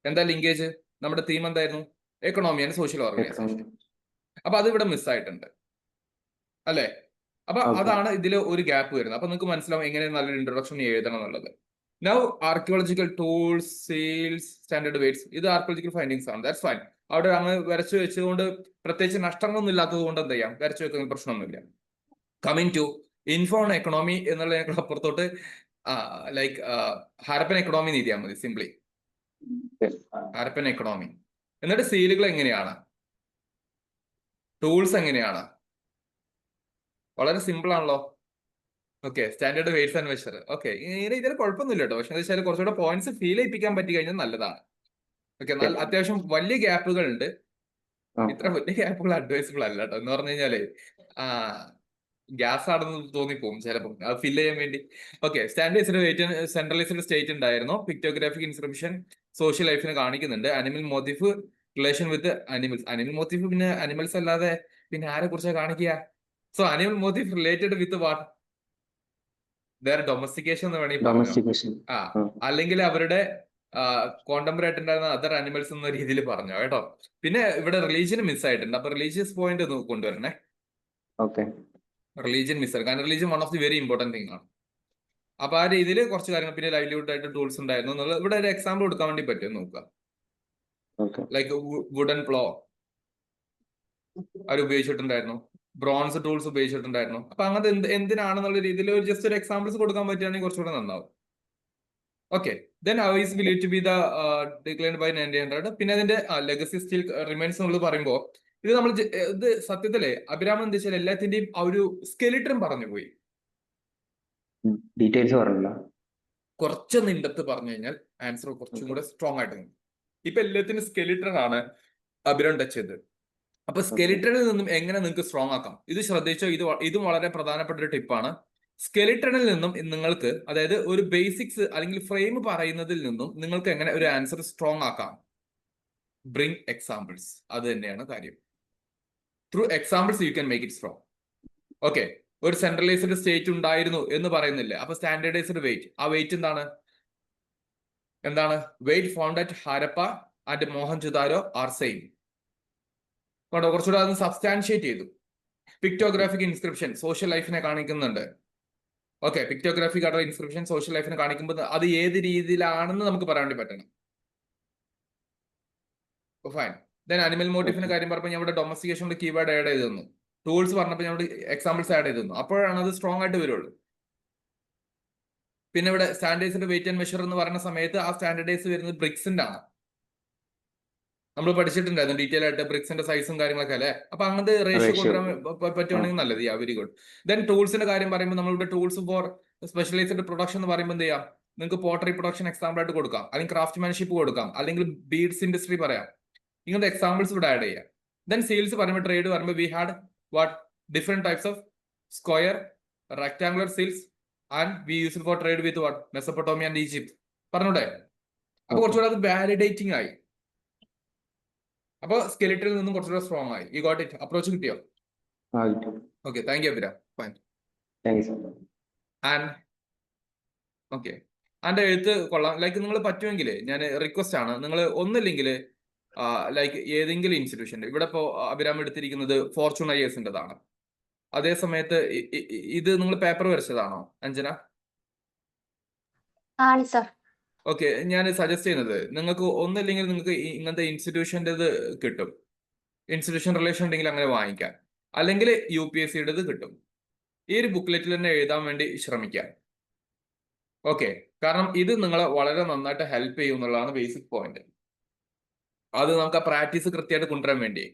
എന്താ ലിങ്കേജ്? നമ്മുടെ തീം എന്തായിരുന്നു? Economy and social organisation. അപ്പൊ അത് ഇവിടെ മിസ്സായിട്ടുണ്ട് അല്ലെ? അപ്പൊ അതാണ് ഇതിൽ ഒരു ഗ്യാപ്പ് വരുന്നത്. അപ്പൊ നിങ്ങൾക്ക് മനസ്സിലാവും എങ്ങനെ നല്ലൊരു ഇൻട്രൊഡക്ഷൻ എഴുതണം എന്നുള്ളത്. Now archaeological tools, sales, standard weights, ഇത് ആർക്കിയോളജിക്കൽ ഫൈൻഡിങ്സ് ആണ്. That's fine. അവിടെ അങ്ങ് വരച്ചു വെച്ചുകൊണ്ട് പ്രത്യേകിച്ച് നഷ്ടങ്ങളൊന്നും ഇല്ലാത്തത് കൊണ്ട് എന്ത് ചെയ്യാം, വരച്ചു വെക്കുന്ന പ്രശ്നമൊന്നുമില്ല. Coming to info on economy എന്നുള്ളതിനേക്കാൾ അപ്പുറത്തോട്ട് ലൈക്ക് ഹാരപ്പൻ എക്കണോമി നീതിയാൽ മതി, സിംപ്ലി ഹാരപ്പൻ എക്കണോമി. എന്നിട്ട് സീലുകൾ എങ്ങനെയാണ്, ടൂൾസ് എങ്ങനെയാണ്, വളരെ സിമ്പിൾ ആണല്ലോ. Okay, standard weights and measure. Okay, ഇതിൽ കുഴപ്പമൊന്നുമില്ല കേട്ടോ. പക്ഷെ എന്താ വെച്ചാൽ കുറച്ചുകൂടെ പോയിന്റ്സ് ഫീൽ ചെയ്യിപ്പിക്കാൻ പറ്റി കഴിഞ്ഞാൽ നല്ലതാണ്. ഓക്കെ, അത്യാവശ്യം വലിയ ഗ്യാപ്പുകൾ ഉണ്ട്. ഇത്ര വലിയ ഗ്യാപ്പുകൾ അഡ്വൈസബിൾ അല്ല കേട്ടോ. എന്ന് പറഞ്ഞു കഴിഞ്ഞാല് ഗ്യാസ് ആണെന്ന് തോന്നിപ്പോവും ചിലപ്പോൾ അത് ഫില്ല് ചെയ്യാൻ വേണ്ടി. Okay, standard weight, centralised state ഉണ്ടായിരുന്നു. പിക്ടോഗ്രാഫിക് ഇൻസ്ക്രിപ്ഷൻ സോഷ്യൽ ലൈഫിനെ കാണിക്കുന്നുണ്ട്. Animal motif relation with animals. Animal motif പിന്നെ അനിമൽസ് അല്ലാതെ പിന്നെ ആരെ കുറിച്ചാണ് കാണിക്കുക? So animal motif related with what? വേറെ ഡൊമസ്റ്റിക്കേഷൻ എന്ന് വേണമെങ്കിൽ അല്ലെങ്കിൽ അവരുടെ കോണ്ടംപററി ഉണ്ടായിരുന്ന അതർ അനിമൽസ് എന്ന രീതിയിൽ പറഞ്ഞോ കേട്ടോ. പിന്നെ ഇവിടെ റിലീജിയൻ മിസ് ആയിട്ടുണ്ട്. അപ്പൊ റിലീജിയസ് പോയിന്റ് ഒന്ന് കൊണ്ടുവരണേ. റിലീജിയൻ മിസ്, കാരണം religion one of the very important thing ആണ്. അപ്പൊ ആ രീതിയിൽ കുറച്ച് കാര്യങ്ങൾ, പിന്നെ ലൈവ്ലിഹുഡ് ആയിട്ട് ടൂൾസ് ഉണ്ടായിരുന്നു എന്നുള്ളത് ഇവിടെ ഒരു എക്സാമ്പിൾ കൊടുക്കാൻ വേണ്ടി പറ്റും നോക്കുക. ലൈക്ക് വുഡൻ പ്ലോ അവർ ഉപയോഗിച്ചിട്ടുണ്ടായിരുന്നു, ബ്രോൺസ് ടൂൾസ് ഉപയോഗിച്ചിട്ടുണ്ടായിരുന്നു. അപ്പൊ അങ്ങനത്തെ എന്തിനാണെന്നുള്ള രീതിയിൽ ജസ്റ്റ് ഒരു എക്സാമ്പിൾസ് കൊടുക്കാൻ പറ്റുകയാണെങ്കിൽ കുറച്ചുകൂടെ നന്നാവും. Okay, then is believe to be the declined by 1900. പിന്നെ അതിന്റെ ലെഗസി സ്റ്റിൽ റിമൈൻസ് എന്നുള്ളത് പറയുമ്പോൾ ഇത് നമ്മൾ ഇത് സത്യത്തിലെ അഭിരാമൻ എന്താ വെച്ചാൽ എല്ലാത്തിന്റെയും ആ ഒരു സ്കെലിട്ടൺ പറഞ്ഞു പോയി, ഡീറ്റെയിൽസ് പറഞ്ഞില്ല. കുറച്ചൊന്ന് ഇൻഡെപ്ത് പറഞ്ഞു കഴിഞ്ഞാൽ ആൻസർ കുറച്ചും കൂടെ സ്ട്രോങ് ആയിട്ട് നിൽക്കും. ഇപ്പൊ എല്ലാത്തിനും സ്കെലിട്ടൺ ആണ് അഭിരാം ടച്ച് ചെയ്തത്. അപ്പൊ സ്കെലിട്ടണിൽ നിന്നും എങ്ങനെ നിങ്ങൾക്ക് സ്ട്രോങ് ആക്കാം, ഇത് ശ്രദ്ധിച്ചോ. ഇതും വളരെ പ്രധാനപ്പെട്ട ഒരു ടിപ്പാണ്. സ്കെലിട്ടണിൽ നിന്നും നിങ്ങൾക്ക്, അതായത് ഒരു ബേസിക്സ് അല്ലെങ്കിൽ ഫ്രെയിം പറയുന്നതിൽ നിന്നും നിങ്ങൾക്ക് എങ്ങനെ ഒരു ആൻസർ സ്ട്രോങ് ആക്കാം? Bring examples. അത് തന്നെയാണ് കാര്യം. Through examples you can make it strong. Okay, ഒരു സെൻട്രലൈസ്ഡ് സ്റ്റേറ്റ് ഉണ്ടായിരുന്നു എന്ന് പറയുന്നില്ലേ, അപ്പൊ സ്റ്റാൻഡേർഡൈസ്ഡ് വെയിറ്റ്, ആ വെയിറ്റ് എന്താണ്? Weight found at Harappa and Mohenjodaro are same. കേട്ടോ, കുറച്ചുകൂടെ അത് സബ്സ്റ്റാൻഷിയേറ്റ് ചെയ്തു. പിക്ടോഗ്രാഫിക് ഇൻസ്ക്രിപ്ഷൻ സോഷ്യൽ ലൈഫിനെ കാണിക്കുന്നുണ്ട്. ഓക്കെ, പിക്ടോഗ്രാഫിക് ആയിട്ടുള്ള ഇൻസ്ക്രിപ്ഷൻ സോഷ്യൽ ലൈഫിനെ കാണിക്കുമ്പോൾ അത് ഏത് രീതിയിലാണെന്ന് നമുക്ക് പറയാൻ വേണ്ടി പറ്റണം. ഫൈൻ. ദെൻ അനിമൽ മോട്ടീഫിന്റെ കാര്യം പറഞ്ഞപ്പോൾ ഞാൻ ഇവിടെ ഡൊമസ്റ്റിക്കേഷന്റെ കീവേഡ് ആഡ് ചെയ്ത് തന്നു. ടൂൾസ് പറഞ്ഞപ്പോൾ ഞാൻ ഇവിടെ എക്സാമ്പിൾസ് ആഡ് ചെയ്ത് തന്നു. അപ്പോഴാണ് അത് സ്ട്രോങ് ആയിട്ട് വരുള്ളൂ. പിന്നെ ഇവിടെ സ്റ്റാൻഡേർഡൈസ്ഡ് വെയിറ്റ് ആൻഡ് മെഷർ എന്ന് പറയുന്ന സമയത്ത് ആ സ്റ്റാൻഡേർഡൈസ് വരുന്നത് ബ്രിക്സിന്റെ ആണ്. നമ്മൾ പഠിച്ചിട്ടുണ്ടായിരുന്നു ഡീറ്റെയിൽ ആയിട്ട് ബ്രിക്സിന്റെ സൈസും കാര്യങ്ങളൊക്കെ അല്ലേ. അപ്പൊ അങ്ങനത്തെ റേഷ്യോ കൊണ്ടുവരാൻ പറ്റുവാണെങ്കിൽ നല്ലത്. Very good. ദെൻ ടൂൾസിന്റെ കാര്യം പറയുമ്പോൾ നമ്മളിവിടെ ടൂൾസ് ഫോർ സ്പെഷ്യലൈസ്ഡ് പ്രൊഡക്ഷൻ എന്ന് പറയുമ്പോൾ എന്ത് ചെയ്യാം, നിങ്ങൾക്ക് പോട്ടറി പ്രൊഡക്ഷൻ എക്സാമ്പിൾ ആയിട്ട് കൊടുക്കാം, അല്ലെങ്കിൽ ക്രാഫ്റ്റ്മാൻഷിപ്പ് കൊടുക്കാം, അല്ലെങ്കിൽ ബീഡ്സ് ഇൻഡസ്ട്രി പറയാം. ഇങ്ങനത്തെ എക്സാമ്പിൾസ് ഇവിടെ ആഡ് ചെയ്യാം. ദെൻ സീൽസ് പറയുമ്പോൾ ട്രേഡ് പറയുമ്പോൾ we had what different types of square rectangular seals and we use for trade with what Mesopotamia and Egypt പറഞ്ഞൂടെ? അപ്പൊ കുറച്ചുകൂടെ അത് വാലിഡേറ്റിംഗ് ആയി. അപ്പൊ സ്കെലിറ്റിൽ നിന്നും കുറച്ചുകൂടെ സ്ട്രോങ് ആയി. U got it? അപ്രോച്ച് കിട്ടിയോ? Okay, thank you Abhiram. Fine. And okay, and എഴുത്ത് കൊള്ളാം. ലൈക്ക് നിങ്ങൾ പറ്റുമെങ്കിൽ ഞാൻ റിക്വസ്റ്റ് ആണ്, നിങ്ങൾ ഒന്നില്ലെങ്കിൽ ലൈക്ക് ഏതെങ്കിലും ഇൻസ്റ്റിറ്റ്യൂഷൻ, ഇവിടെ ഇപ്പോൾ അഭിരാം എടുത്തിരിക്കുന്നത് ഫോർച്യൂൺ ഐഎസിൻ്റെതാണ്. അതേ സമയത്ത് ഇത് നിങ്ങൾ പേപ്പർ വരച്ചതാണോ അഞ്ജന? ആണ് സർ. ഓക്കെ, ഞാൻ സജസ്റ്റ് ചെയ്യുന്നത് നിങ്ങൾക്ക് ഒന്നില്ലെങ്കിൽ നിങ്ങൾക്ക് ഇങ്ങനത്തെ ഇൻസ്റ്റിറ്റ്യൂഷൻ്റെത് കിട്ടും, ഇൻസ്റ്റിറ്റ്യൂഷൻ റിലേഷൻ ഉണ്ടെങ്കിൽ അങ്ങനെ വാങ്ങിക്കാം, അല്ലെങ്കിൽ UPSCയുടേത് കിട്ടും. ഈ ഒരു ബുക്ക്ലെറ്റിൽ തന്നെ എഴുതാൻ വേണ്ടി ശ്രമിക്കാം. ഓക്കെ, കാരണം ഇത് നിങ്ങളെ വളരെ നന്നായിട്ട് ഹെൽപ്പ് ചെയ്യും എന്നുള്ളതാണ് ബേസിക് പോയിന്റ്. അത് നമുക്ക് ആ പ്രാക്ടീസ് കൃത്യമായിട്ട് കൊണ്ടുവരാൻ വേണ്ടി,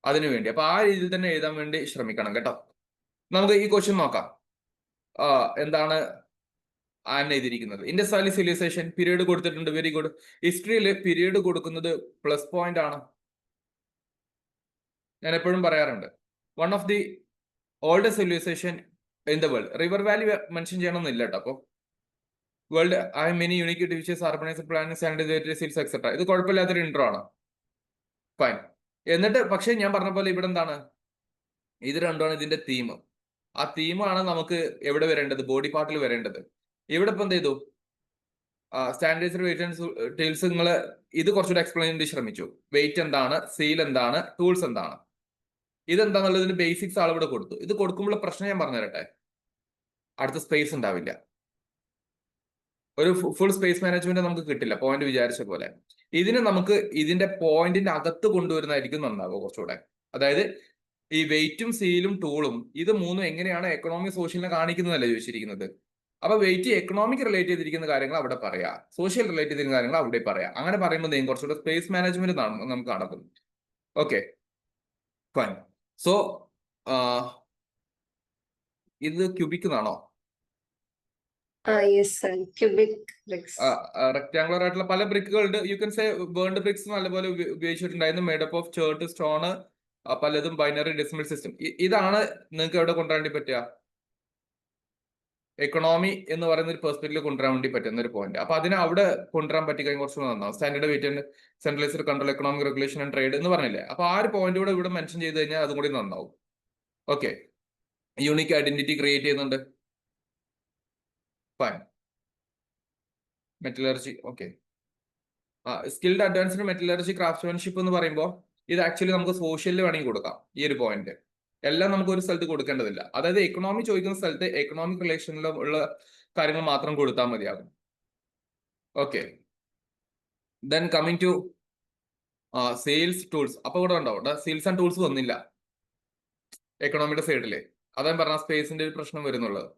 അതിനുവേണ്ടി. അപ്പൊ ആ രീതിയിൽ തന്നെ എഴുതാൻ വേണ്ടി ശ്രമിക്കണം കേട്ടോ. നമുക്ക് ഈ ക്വസ്റ്റ്യൻ നോക്കാം. എന്താണ് ആൻ എഴുതിയിരിക്കുന്നത്? ഇൻഡസ് വാലി സിവിലൈസേഷൻ പീരീഡ് കൊടുത്തിട്ടുണ്ട്. Very good. ഹിസ്റ്ററിയിൽ പീരീഡ് കൊടുക്കുന്നത് പ്ലസ് പോയിന്റ് ആണ്. ഞാൻ എപ്പോഴും പറയാറുണ്ട്, one of the oldest civilization in the world. River valley mention ചെയ്യണമെന്നില്ല കേട്ടോ. അപ്പൊ world I many unique divisions urbanized planning sanitary seals etcetera. ഇത് കുഴപ്പമില്ലാത്തൊരു ഇൻട്രോ ആണ്. ഫൈൻ. എന്നിട്ട് പക്ഷെ ഞാൻ പറഞ്ഞ പോലെ ഇവിടെ എന്താണ്, ഇത് രണ്ടുമാണ് ഇതിന്റെ തീം. ആ തീമാണ് നമുക്ക് എവിടെ വരേണ്ടത്? ബോഡി പാർട്ടിൽ വരേണ്ടത്. ഇവിടെ ഇപ്പൊ എന്ത് ചെയ്തു? സ്റ്റാൻഡേർഡൈസ്ഡ് വെയിറ്റ് ആൻഡ് ടൂൾസ് നിങ്ങൾ ഇത് കുറച്ചുകൂടെ എക്സ്പ്ലെയിൻ ചെയ്ത് ശ്രമിച്ചു. വെയിറ്റ് എന്താണ്, സീൽ എന്താണ്, ടൂൾസ് എന്താണ്, ഇതെന്താന്നുള്ളതിന് ബേസിക്സ് ആളിവിടെ കൊടുത്തു. ഇത് കൊടുക്കുമ്പോൾ പ്രശ്നം ഞാൻ പറഞ്ഞു തരട്ടെ, അടുത്ത സ്പേസ് ഉണ്ടാവില്ല. ഒരു ഫുൾ സ്പേസ് മാനേജ്മെന്റ് നമുക്ക് കിട്ടില്ല പോയിന്റ് വിചാരിച്ച പോലെ. ഇതിനെ നമുക്ക് ഇതിന്റെ പോയിന്റിന്റെ അകത്ത് കൊണ്ടുവരുന്നതായിരിക്കും നന്നാവുക കുറച്ചുകൂടെ. അതായത് ഈ വെയിറ്റും സീലും ടൂളും ഇത് മൂന്നും എങ്ങനെയാണ് എക്കണോമി സോഷ്യലിനെ കാണിക്കുന്നതല്ലേ ചോദിച്ചിരിക്കുന്നത്. അപ്പൊ വെയിറ്റ് എക്കണോമിക് റിലേറ്റ് ചെയ്തിരിക്കുന്ന കാര്യങ്ങൾ അവിടെ പറയാം, സോഷ്യൽ റിലേറ്റ് ചെയ്തിരിക്കുന്ന കാര്യങ്ങൾ അവിടെ പറയാം. അങ്ങനെ പറയുമ്പോൾ കുറച്ചുകൂടെ സ്പേസ് മാനേജ്മെന്റ് നമുക്ക് നടക്കും. Okay fine. സോ ഇത് ക്യൂബിക് എന്നാണോ? റെക്ടാംഗുലർ ആയിട്ടുള്ള പല ബ്രിക്കുകളുണ്ട്. You can say burned bricks നല്ലപോലെ ഉപയോഗിച്ചിട്ടുണ്ടായിരുന്നു. മേഡപ്പ് ഓഫ് ചേർട്ട്, സ്റ്റോണ്, പലതും ബൈനറി ഡെസിമൽ സിസ്റ്റം. ഇതാണ് നിങ്ങൾക്ക് എവിടെ കൊണ്ടുവരാൻ പറ്റുക? എക്കണോമി എന്ന് പറയുന്ന ഒരു പെർസ്പെക്റ്റീവിൽ കൊണ്ടുവരാൻ വേണ്ടി പറ്റുന്ന ഒരു പോയിന്റ്. അപ്പൊ അതിനെ അവിടെ കൊണ്ടുവരാൻ പറ്റിക്കഴിഞ്ഞാൽ കുറച്ചുകൂടെ നന്നാവും. Standard weight and centralised control, economic regulation and trade എന്ന് പറഞ്ഞില്ലേ. അപ്പൊ ആ ഒരു പോയിന്റ് കൂടെ ഇവിടെ മെൻഷൻ ചെയ്ത് കഴിഞ്ഞാൽ അതും കൂടി നന്നാവും. ഓക്കെ, യൂണിക് ഐഡന്റിറ്റി ക്രിയേറ്റ് ചെയ്യുന്നുണ്ട്. Fine. Metallurgy. Okay, skilled advanced metallurgy craftsmanship എന്ന് പറയുമ്പോൾ ഇത് ആക്ച്വലി നമുക്ക് സോഷ്യലിൽ വേണമെങ്കിൽ കൊടുക്കാം. ഈ ഒരു പോയിന്റ് എല്ലാം നമുക്ക് ഒരു സ്ഥലത്ത് കൊടുക്കേണ്ടതില്ല. അതായത് എക്കണോമി ചോദിക്കുന്ന സ്ഥലത്ത് എക്കണോമിക് റിലേഷനിലുള്ള കാര്യങ്ങൾ മാത്രം കൊടുത്താൽ മതിയാകും. Okay, then coming to seals tools. അപ്പൊ ഇവിടെ ഉണ്ടാവും സെയിൽസ് ആൻഡ് ടൂൾസ് വന്നില്ല എക്കണോമിയുടെ സൈഡില്. അതാണ് പറഞ്ഞ സ്പേസിന്റെ ഒരു പ്രശ്നം വരുന്നുള്ളത്.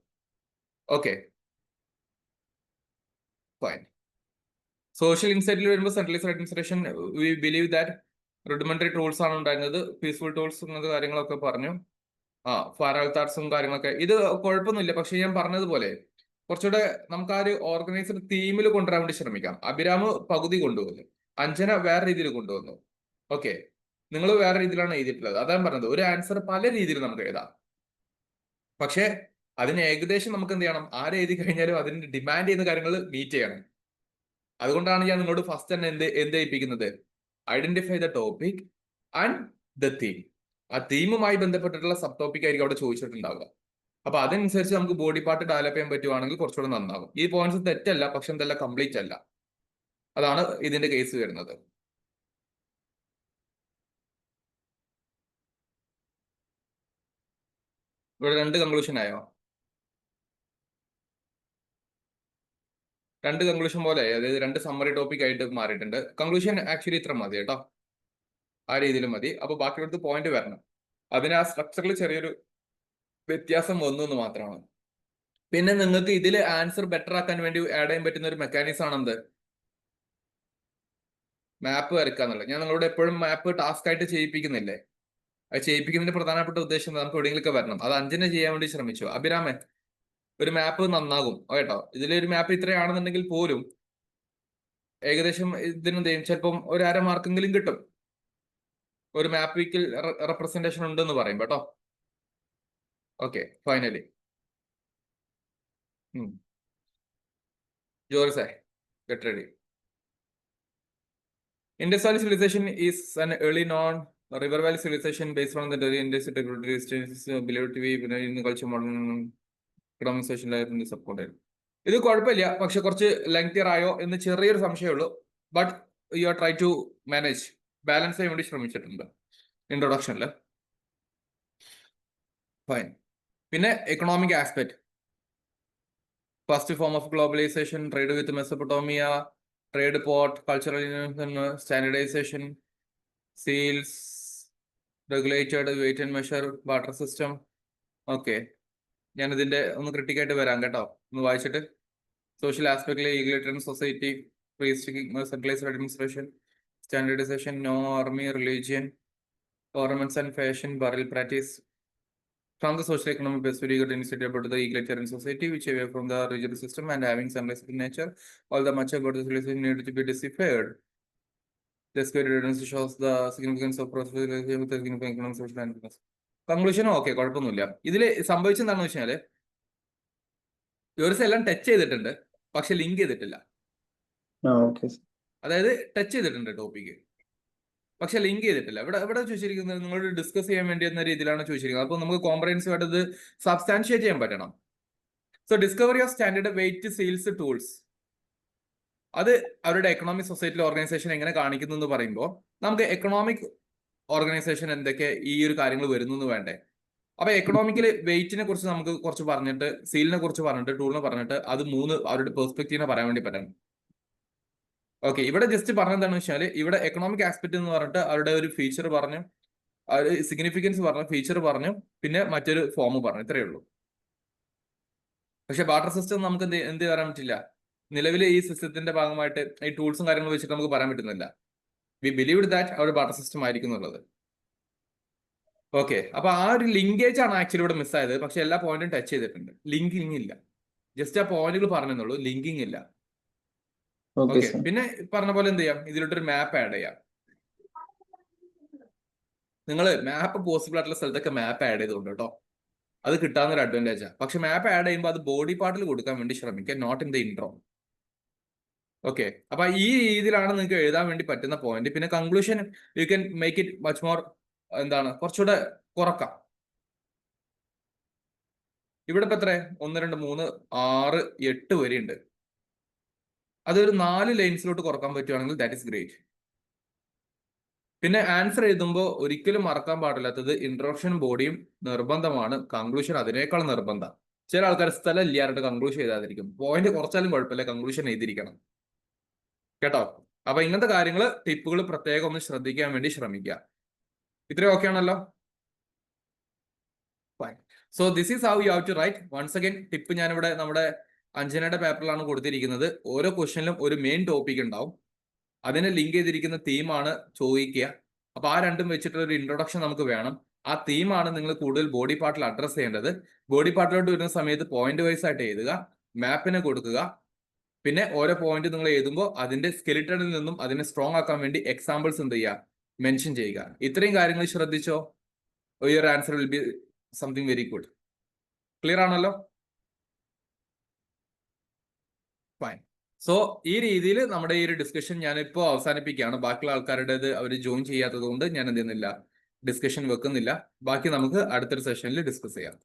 Okay fine. സോഷ്യൽ ഇൻസൈറ്റിൽ വരുമ്പോൾ centralized administration we believe that rudimentary tools ആണ് ഉണ്ടായിരുന്നത്. പീസ്ഫുൾ ടൂൾസ് അങ്ങനത്തെ കാര്യങ്ങളൊക്കെ പറഞ്ഞു. ഫാരാൾത്താർസും കാര്യങ്ങളൊക്കെ ഇത് കുഴപ്പമൊന്നുമില്ല. പക്ഷെ ഞാൻ പറഞ്ഞതുപോലെ കുറച്ചുകൂടെ നമുക്ക് ആ ഒരു ഓർഗനൈസ്ഡ് തീമിൽ കൊണ്ടുവരാൻ വേണ്ടി ശ്രമിക്കാം. അഭിരാമ് പകുതി കൊണ്ടുവന്നു, അഞ്ജന വേറെ രീതിയിൽ കൊണ്ടുവന്നു. ഓക്കെ, നിങ്ങൾ വേറെ രീതിയിലാണ് എഴുതിയിട്ടുള്ളത്. അതാണ് പറഞ്ഞത്, ഒരു ആൻസർ പല രീതിയിൽ നമുക്ക് എഴുതാം. പക്ഷെ അതിന് ഏകദേശം നമുക്ക് എന്ത് ചെയ്യണം? ആരെഴുതി കഴിഞ്ഞാലും അതിന് ഡിമാൻഡ് ചെയ്യുന്ന കാര്യങ്ങൾ മീറ്റ് ചെയ്യണം. അതുകൊണ്ടാണ് ഞാൻ നിങ്ങളോട് ഫസ്റ്റ് തന്നെ എന്ത് ഏൽപ്പിക്കുന്നത്? Identify the topic and the theme. ആ തീമുമായി ബന്ധപ്പെട്ടിട്ടുള്ള സബ് ടോപ്പിക് ആയിരിക്കും അവിടെ ചോദിച്ചിട്ടുണ്ടാവുക. അപ്പൊ അതനുസരിച്ച് നമുക്ക് ബോഡി പാർട്ട് ഡെവലപ്പ് ചെയ്യാൻ പറ്റുവാണെങ്കിൽ കുറച്ചുകൂടെ നന്നാകും. ഈ പോയിന്റ്സ് തെറ്റല്ല, പക്ഷെ എന്തല്ല കംപ്ലീറ്റ് അല്ല. അതാണ് ഇതിന്റെ കേസ് വരുന്നത്. ഇവിടെ 2 കൺക്ലൂഷൻ ആയോ? 2 കൺക്ലൂഷൻ പോലെ, അതായത് 2 സമ്മറി ടോപ്പിക് ആയിട്ട് മാറിയിട്ടുണ്ട്. കൺക്ലൂഷൻ ആക്ച്വലി ഇത്ര മതി കേട്ടോ, ആ രീതിയിൽ മതി. അപ്പൊ ബാക്കിയെടുത്ത് പോയിന്റ് വരണം. അതിന് ആ സ്ട്രക്ചറിൽ ചെറിയൊരു വ്യത്യാസം വന്നു എന്ന് മാത്രമാണ്. പിന്നെ നിങ്ങൾക്ക് ഇതിൽ ആൻസർ ബെറ്റർ ആക്കാൻ വേണ്ടി ആഡ് ചെയ്യാൻ പറ്റുന്ന ഒരു മെക്കാനിസം ആണ് എന്ത്? മാപ്പ് വരയ്ക്കുക എന്നുള്ളത്. ഞാൻ നിങ്ങളോട് എപ്പോഴും മാപ്പ് ടാസ്ക് ആയിട്ട് ചെയ്യിപ്പിക്കുന്നില്ലേ? അത് ചെയ്യിപ്പിക്കുന്നതിന്റെ പ്രധാനപ്പെട്ട ഉദ്ദേശം നമുക്ക് എവിടെയെങ്കിലൊക്കെ വരണം. അത് അഞ്ജന ചെയ്യാൻ വേണ്ടി ശ്രമിച്ചു. അഭിരാമേ, ഒരു മാപ്പ് നന്നാകും കേട്ടോ. ഇതിലൊരു മാപ്പ് ഇത്രയാണെന്നുണ്ടെങ്കിൽ പോലും ഏകദേശം ഇതിന് ചിലപ്പം ഒരു 1/2 മാർക്കെങ്കിലും കിട്ടും. ഒരു മാപ്പിക്കൽ റെപ്രസെന്റേഷൻ ഉണ്ടെന്ന് പറയും കേട്ടോ. ഓക്കെ, ഫൈനലി ജോറിസേ get ready. Indus Valley civilization is an early known river valley civilization based on the Indus believed to be in the culture modern economic social life in the subcontinent. ഇത് കുഴപ്പമില്ല, പക്ഷെ കുറച്ച് lengthier ആയോ എന്ന് ചെറിയൊരു സംശയമുള്ളൂ. But you are try to manage, balance ചെയ്യാൻ വേണ്ടി ശ്രമിച്ചിട്ടുണ്ട് ഇൻട്രൊഡക്ഷനിൽ. ഫൈൻ. പിന്നെ economic aspect, first form of globalization, trade with Mesopotamia, trade port, cultural standardization, seals, regulated weight and measure, barter system. ഓക്കെ, ഞാൻ ഇതിന്റെ ഒന്ന് ക്രിട്ടിക്കായിട്ട് വരാം കേട്ടോ, ഒന്ന് വായിച്ചിട്ട്. സോഷ്യൽ ആസ്പെക്ടിലെ egalitarian society, centralized administration, standardization, no army, religion, ornaments and fashion, burial practice. From the social economic base, very good initiative about the egalitarian society, which away from the rigid system and having some less nature, all the much about the civilization needed to be deciphered. This evidence shows the significance of prosperity with the significant economic social and business. Conclusion okay, കുഴപ്പമൊന്നുമില്ല. ഇതിൽ സംഭവിച്ചെന്താണെന്ന് വെച്ചാല് എല്ലാം touch ചെയ്തിട്ടുണ്ട്, പക്ഷെ link ചെയ്തിട്ടില്ല. അതായത് touch ചെയ്തിട്ടുണ്ട് topic, പക്ഷെ ലിങ്ക് ചെയ്തിട്ടില്ല. ഇവിടെ ചോദിച്ചിരിക്കുന്നത് നിങ്ങൾ ഡിസ്കസ് ചെയ്യാൻ വേണ്ടി എന്ന രീതിയിലാണ് ചോദിച്ചിരിക്കുന്നത്. അപ്പോൾ നമുക്ക് കോംപ്രഹെൻസീവ് ആയിട്ട് ഇത് സബ്സ്റ്റാൻഷിയേറ്റ് ചെയ്യാൻ പറ്റണം. So discovery of standard weight seals tools, അത് അവരുടെ എക്കണോമിക് സൊസൈറ്റി ഓർഗനൈസേഷൻ എങ്ങനെ കാണിക്കുന്നു എന്ന് പറയുമ്പോൾ നമുക്ക് എക്കണോമിക് ഓർഗനൈസേഷൻ എന്തൊക്കെ ഈ ഒരു കാര്യങ്ങൾ വരുന്നു എന്ന് വേണ്ടേ. അപ്പൊ എക്കണോമിക്കൽ വെയിറ്റിനെ കുറിച്ച് നമുക്ക് കുറച്ച് പറഞ്ഞിട്ട്, സീലിനെ കുറിച്ച് പറഞ്ഞിട്ട്, ടൂളിനെ പറഞ്ഞിട്ട്, അത് അവരുടെ പെർസ്പെക്റ്റീവിനെ പറയാൻ വേണ്ടി പറ്റണം. ഓക്കെ, ഇവിടെ ജസ്റ്റ് പറഞ്ഞെന്താണെന്ന് വെച്ചാൽ ഇവിടെ എക്കണോമിക് ആസ്പെക്ട് എന്ന് പറഞ്ഞിട്ട് അവരുടെ ഒരു ഫീച്ചർ പറഞ്ഞു, സിഗ്നിഫിക്കൻസ് പറഞ്ഞു, ഫീച്ചർ പറഞ്ഞു, പിന്നെ മറ്റൊരു ഫോം പറഞ്ഞു, ഇത്രയേ ഉള്ളൂ. പക്ഷെ ബാർട്ടർ സിസ്റ്റം നമുക്ക് എന്ത് പറയാൻ പറ്റില്ല. നിലവിലെ ഈ സിസ്റ്റത്തിന്റെ ഭാഗമായിട്ട് ഈ ടൂൾസും കാര്യങ്ങളും വെച്ചിട്ട് നമുക്ക് പറയാൻ പറ്റുന്നില്ല. വി ബിലീവ് ദാറ്റ് അവർ ബാർട്ടർ സിസ്റ്റം ആയിരിക്കും എന്നുള്ളത്. ഓക്കെ, അപ്പൊ ആ ഒരു ലിങ്കേജ് ആണ് ആക്ച്വലി ഇവിടെ മിസ്സായത്. പക്ഷെ എല്ലാ പോയിന്റും ടച്ച് ചെയ്തിട്ടുണ്ട്, ലിങ്കിങ് ഇല്ല. ജസ്റ്റ് ആ പോയിന്റുകൾ പറഞ്ഞെന്നുള്ളൂ, ലിങ്കിങ് ഇല്ല. ഓക്കെ, പിന്നെ പറഞ്ഞ പോലെ എന്ത് ചെയ്യാം, ഇതിലോട്ടൊരു മാപ്പ് ആഡ് ചെയ്യാം. നിങ്ങൾ മാപ്പ് പോസിബിൾ ആയിട്ടുള്ള സ്ഥലത്തൊക്കെ മാപ്പ് ആഡ് ചെയ്തുകൊണ്ട് കേട്ടോ, അത് കിട്ടാവുന്ന ഒരു അഡ്വാൻറ്റേജാണ്. പക്ഷെ മാപ്പ് ആഡ് ചെയ്യുമ്പോൾ അത് ബോഡി പാർട്ടിൽ കൊടുക്കാൻ വേണ്ടി ശ്രമിക്കുക, not in the intro. Okay, അപ്പൊ ഈ രീതിയിലാണ് നിങ്ങൾക്ക് എഴുതാൻ വേണ്ടി പറ്റുന്ന പോയിന്റ്. പിന്നെ conclusion you can make it much more, എന്താണ്, കുറച്ചുകൂടെ കുറക്കാം. ഇവിടെ ഇപ്പൊ എത്ര 1 2 3 6 8 വരെയുണ്ട്. അതൊരു 4 ലൈൻസിലോട്ട് കുറക്കാൻ പറ്റുവാണെങ്കിൽ ദാറ്റ് ഇസ് ഗ്രേറ്റ്. പിന്നെ ആൻസർ എഴുതുമ്പോൾ ഒരിക്കലും മറക്കാൻ പാടില്ലാത്തത് ഇൻട്രൊഡക്ഷൻ ബോഡിയും നിർബന്ധമാണ്, കൺക്ലൂഷൻ അതിനേക്കാൾ നിർബന്ധം. ചില ആൾക്കാർ സ്ഥലം ഇല്ലാണ്ട് കൺക്ലൂഷൻ എഴുതാതിരിക്കും. പോയിന്റ് കുറച്ചാലും കുഴപ്പമില്ല, കൺക്ലൂഷൻ എഴുതിയിരിക്കണം കേട്ടോ. അപ്പൊ ഇങ്ങനത്തെ കാര്യങ്ങൾ, ടിപ്പുകൾ പ്രത്യേകം ഒന്ന് ശ്രദ്ധിക്കാൻ വേണ്ടി ശ്രമിക്കുക. ഇത്രയും ഓക്കെ ആണല്ലോ. So this is how you have to write. Once again tip ഞാനിവിടെ നമ്മുടെ അഞ്ജനയുടെ പേപ്പറിലാണ് കൊടുത്തിരിക്കുന്നത്. ഓരോ ക്വസ്റ്റ്യനിലും ഒരു മെയിൻ ടോപ്പിക് ഉണ്ടാവും, അതിനെ ലിങ്ക് ചെയ്തിരിക്കുന്ന തീമാണ് ചോദിക്കുക. അപ്പൊ ആ രണ്ടും വെച്ചിട്ടുള്ള ഒരു ഇൻട്രൊഡക്ഷൻ നമുക്ക് വേണം. ആ തീമാണ് നിങ്ങൾ കൂടുതൽ ബോഡി പാർട്ടിൽ അഡ്രസ് ചെയ്യേണ്ടത്. ബോഡി പാർട്ടിലോട്ട് വരുന്ന സമയത്ത് പോയിന്റ് വൈസ് ആയിട്ട് എഴുതുക, മാപ്പിനെ കൊടുക്കുക. പിന്നെ ഓരോ പോയിന്റ് നിങ്ങൾ എഴുതുമ്പോൾ അതിന്റെ സ്കെലിറ്റണിൽ നിന്നും അതിനെ സ്ട്രോങ് ആക്കാൻ വേണ്ടി എക്സാമ്പിൾസ് എന്ത് ചെയ്യുക, മെൻഷൻ ചെയ്യുക. ഇത്രയും കാര്യങ്ങൾ ശ്രദ്ധിച്ചോ, your answer will be something very good. Clear ആണല്ലോ? ഫൈൻ. സോ ഈ രീതിയിൽ നമ്മുടെ ഈ ഒരു ഡിസ്കഷൻ ഞാനിപ്പോൾ അവസാനിപ്പിക്കുകയാണ്. ബാക്കിയുള്ള ആൾക്കാരുടേത് അവർ ജോയിൻ ചെയ്യാത്തത് കൊണ്ട് ഞാൻ എന്ത് ചെയ്യുന്നില്ല, ഡിസ്കഷൻ വെക്കുന്നില്ല. ബാക്കി നമുക്ക് അടുത്തൊരു സെഷനിൽ ഡിസ്കസ് ചെയ്യാം.